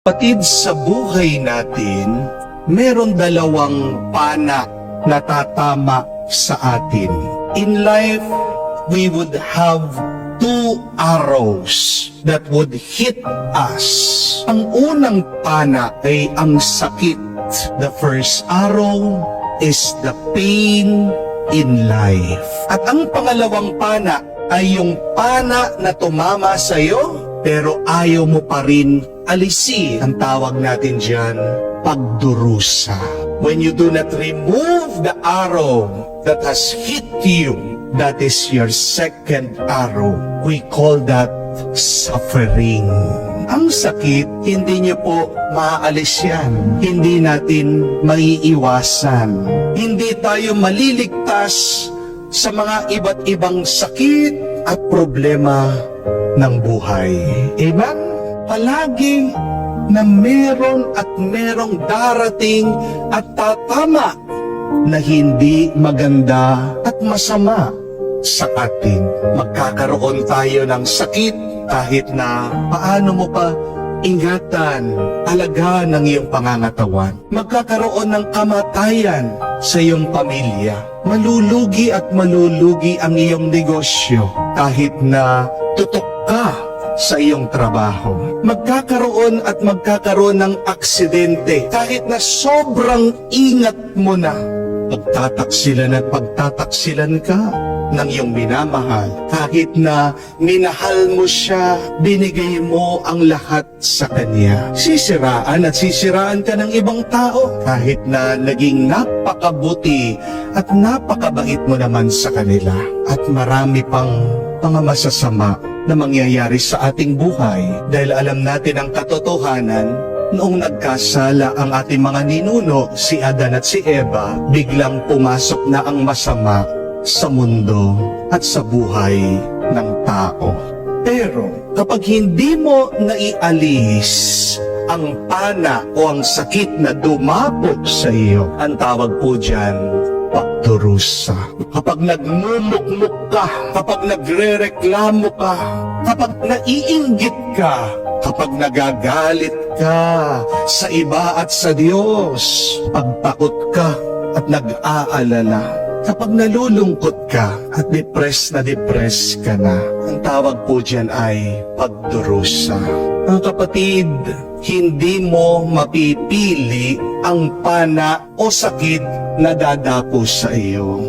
Kapatid, sa buhay natin, meron dalawang pana na tatama sa atin. In life, we would have two arrows that would hit us. Ang unang pana ay ang sakit. The first arrow is the pain in life. At ang pangalawang pana ay yung pana na tumama sa iyo, pero ayaw mo pa rin alisin. Ang tawag natin dyan, pagdurusa. When you do not remove the arrow that has hit you, that is your second arrow. We call that suffering. Ang sakit, hindi niyo po maaalis yan. Hindi natin maiiwasan. Hindi tayo maliligtas sa mga iba't ibang sakit at problema ng buhay. Amen? Palagi na meron at merong darating at tatama na hindi maganda at masama sa atin. Magkakaroon tayo ng sakit kahit na paano mo pa ingatan, alagaan ng iyong pangangatawan. Magkakaroon ng kamatayan sa iyong pamilya. Malulugi at malulugi ang iyong negosyo kahit na tutok ka sa iyong trabaho. Magkakaroon at magkakaroon ng aksidente kahit na sobrang ingat mo na. Pagtataksilan at pagtataksilan ka ng iyong minamahal. Kahit na minahal mo siya, binigay mo ang lahat sa kanya. Sisiraan at sisiraan ka ng ibang tao kahit na naging napakabuti at napakabait mo naman sa kanila. At marami pang mga masasama na mangyayari sa ating buhay dahil alam natin ang katotohanan. Noong nagkasala ang ating mga ninuno, si Adan at si Eva, biglang pumasok na ang masama sa mundo at sa buhay ng tao. Pero kapag hindi mo naialis ang pana o ang sakit na dumapot sa iyo, ang tawag po dyan, pagdurusa. Kapag nagmumukmuk ka, kapag nagrereklamo ka, kapag naiinggit ka, kapag nagagalit ka sa iba at sa Diyos, pagtakot ka at nag-aalala, kapag nalulungkot ka at depressed ka na, ang tawag po dyan ay pagdurusa. Mga kapatid, hindi mo mapipili ang pana o sakit na dadapo sa iyo.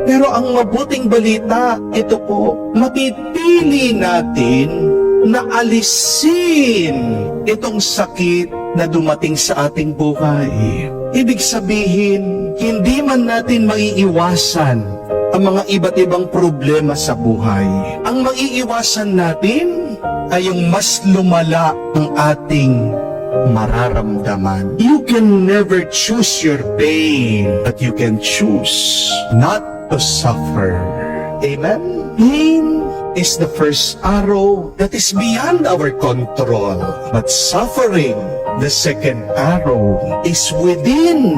Pero ang mabuting balita, ito po, mapipili natin na alisin itong sakit na dumating sa ating buhay. Ibig sabihin, hindi man natin maiiwasan ang mga iba't ibang problema sa buhay. Ang maiiwasan natin ay yung mas lumala ang ating mararamdaman. You can never choose your pain, but you can choose not to suffer. Amen? Pain is the first arrow that is beyond our control. But suffering, the second arrow, is within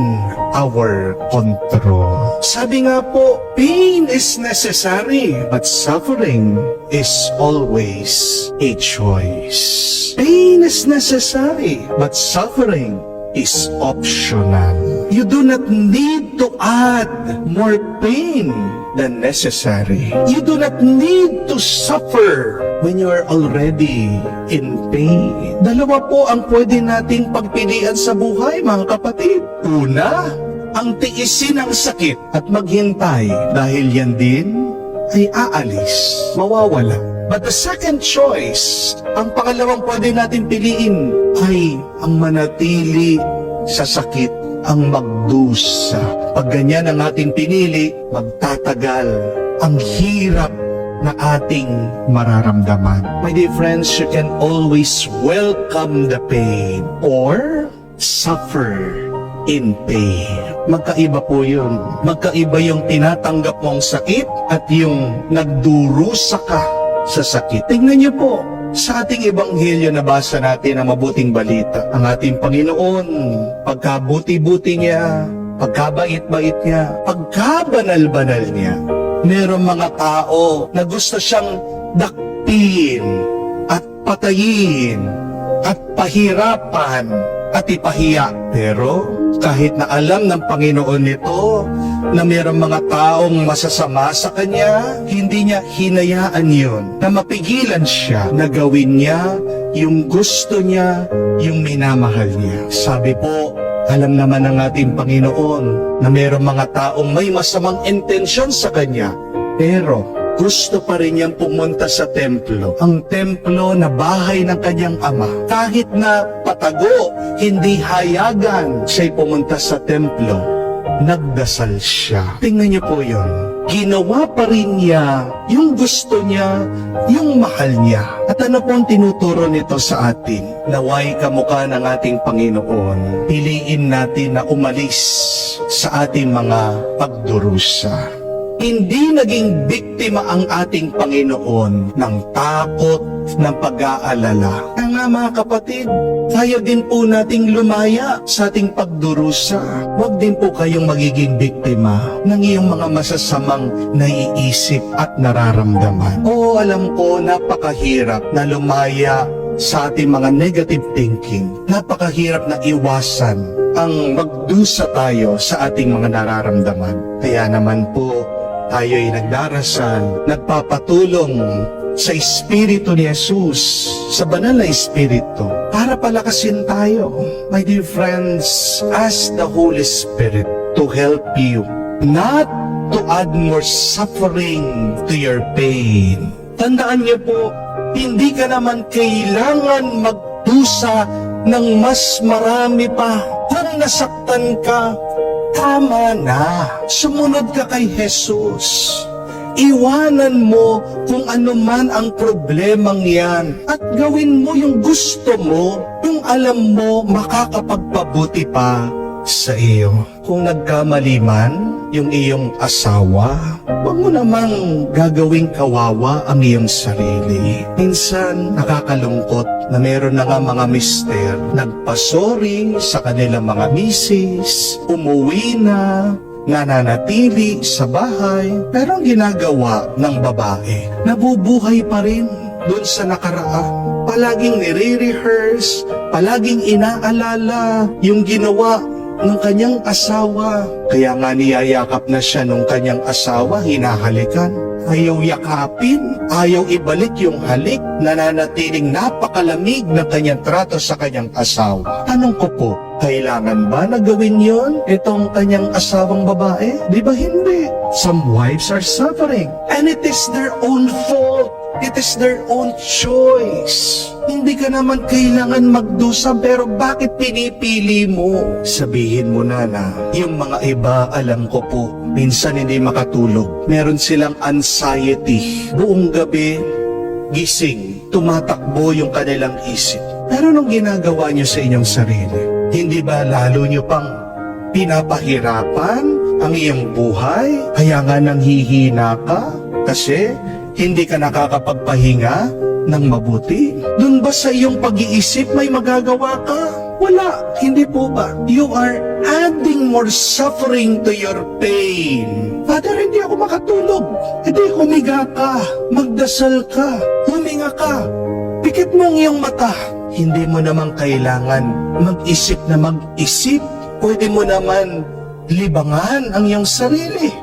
our control. Sabi nga po, pain is necessary, but suffering is always a choice. Pain is necessary, but suffering is optional. You do not need to add more pain than necessary. You do not need to suffer when you are already in pain. Dalawa po ang pwede nating pagpilian sa buhay, mga kapatid. Una, ang tiisin ang sakit at maghintay dahil yan din ay aalis, mawawala. But the second choice, ang pangalawang pwede natin piliin ay ang manatili sa sakit, ang magdusa. Pag ganyan ang ating pinili, magtatagal ang hirap na ating mararamdaman. My dear friends, you can always welcome the pain or suffer in pain. Magkaiba po yun. Magkaiba yung tinatanggap mong sakit at yung nagdurusa ka sa sakit. Tingnan niyo po, sa ating ebanghelyo nabasa natin ang mabuting balita. Ang ating Panginoon, pagkabuti-buti niya, pagkabait-bait niya, pagkabanal-banal niya, merong mga tao na gusto siyang dakpin at patayin at pahirapan at ipahiya. Pero kahit na alam ng Panginoon nito na mayroong mga taong masasama sa kanya, hindi niya hinayaan yun na mapigilan siya na gawin niya yung gusto niya, yung minamahal niya. Sabi po, alam naman ng ating Panginoon na mayroong mga taong may masamang intensyon sa kanya, pero gusto pa rin niyang pumunta sa templo. Ang templo na bahay ng kanyang ama. Kahit na patago, hindi hayagan siya'y pumunta sa templo. Nagdasal siya. Tingnan niyo po yun. Ginawa pa rin niya yung gusto niya, yung mahal niya. At ano po ang tinuturo nito sa atin? Naway kamukha ng ating Panginoon. Piliin natin na umalis sa ating mga pagdurusa. Hindi naging biktima ang ating Panginoon ng takot, ng pag-aalala. Kaya nga mga kapatid, kaya din po nating lumaya sa ating pagdurusa. Huwag din po kayong magiging biktima ng iyong mga masasamang naiisip at nararamdaman. Oo, alam ko, napakahirap na lumaya sa ating mga negative thinking. Napakahirap na iwasan ang magdusa tayo sa ating mga nararamdaman. Kaya naman po, tayo'y nagdarasal, nagpapatulong sa Espiritu ni Jesus, sa banal na Espiritu, para palakasin tayo. My dear friends, ask the Holy Spirit to help you, not to add more suffering to your pain. Tandaan niyo po, hindi ka naman kailangan magdusa ng mas marami pa. Kung nasaktan ka, tama na. Sumunod ka kay Jesus. Iwanan mo kung ano man ang problemang yan at gawin mo yung gusto mo, yung alam mo makakapagpabuti pa sa iyo. Kung nagkamali man yung iyong asawa, huwag mo namang gagawing kawawa ang iyong sarili. Minsan nakakalungkot na meron na nga mga mister nagpasori sa kanilang mga misis, umuwi na, nananatili sa bahay, pero ang ginagawa ng babae, nabubuhay pa rin doon sa nakaraan. Palaging nire-rehearse, palaging inaalala yung ginawa ng kanyang asawa. Kaya nga niyayakap na siya nung kanyang asawa, hinahalikan. Ayaw yakapin, ayaw ibalik yung halik, nananatiling napakalamig ng kanyang trato sa kanyang asawa. Tanong ko po, kailangan ba na gawin yon itong kanyang asawang babae? Di ba hindi? Some wives are suffering, and it is their own fault. It is their own choice. Hindi ka naman kailangan magdusa, pero bakit pinipili mo? Sabihin mo na yung mga iba, alam ko po, minsan hindi makatulog. Meron silang anxiety. Buong gabi, gising, tumatakbo yung kanilang isip. Pero nung ginagawa nyo sa inyong sarili, hindi ba lalo nyo pang pinapahirapan ang iyong buhay? Kaya nga nanghihina ka kasi hindi ka nakakapagpahinga ng mabuti? Doon ba sa iyong pag-iisip may magagawa ka? Wala, hindi po ba? You are adding more suffering to your pain. Father, hindi ako makatulog. Hindi, humiga ka, magdasal ka, huminga ka, pikit mo ang iyong mata. Hindi mo naman kailangan mag-isip na mag-isip. Pwede mo naman libangan ang iyong sarili.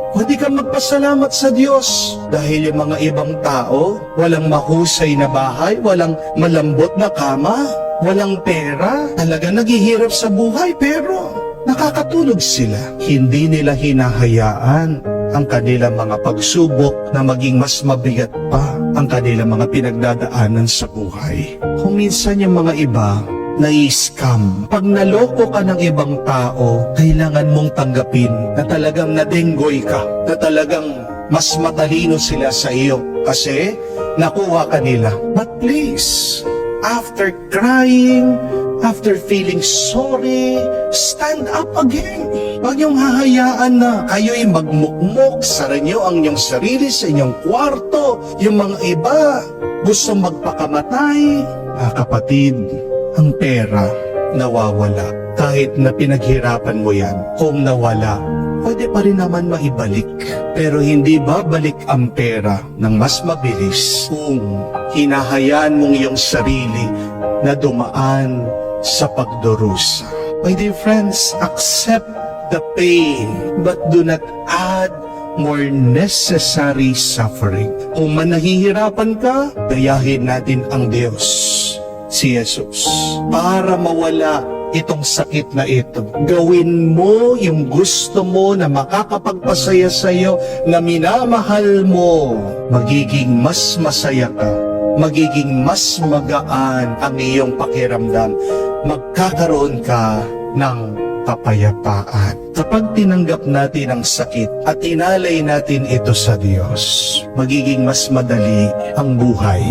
Pwede kang magpasalamat sa Diyos dahil yung mga ibang tao, walang mahusay na bahay, walang malambot na kama, walang pera, talaga naghihirap sa buhay pero nakakatulog sila. Hindi nila hinahayaan ang kanilang mga pagsubok na maging mas mabigat pa ang kanilang mga pinagdadaanan sa buhay. Kung minsan yung mga iba, nai-scam. Pag naloko ka ng ibang tao, kailangan mong tanggapin na talagang nadenggoy ka, na talagang mas matalino sila sa iyo kasi nakuha ka nila. But please, after crying, after feeling sorry, stand up again. Huwag niyong hahayaan na kayo'y magmukmok, sara niyo ang inyong sarili sa inyong kwarto. Yung mga iba, gusto magpakamatay. Kapatid, ang pera nawawala. Kahit na pinaghirapan mo yan, kung nawala, pwede pa rin naman maibalik. Pero hindi babalik ang pera ng mas mabilis kung hinahayaan mong iyong sarili na dumaan sa pagdurusa. My dear friends, accept the pain, but do not add more necessary suffering. Kung man nahihirapan ka, gayahin natin ang Diyos, si Jesus, para mawala itong sakit na ito. Gawin mo yung gusto mo na makakapagpasaya sa'yo, na minamahal mo. Magiging mas masaya ka. Magiging mas magaan ang iyong pakiramdam. Magkakaroon ka ng kapayapaan. Kapag tinanggap natin ang sakit at inalay natin ito sa Diyos, magiging mas madali ang buhay.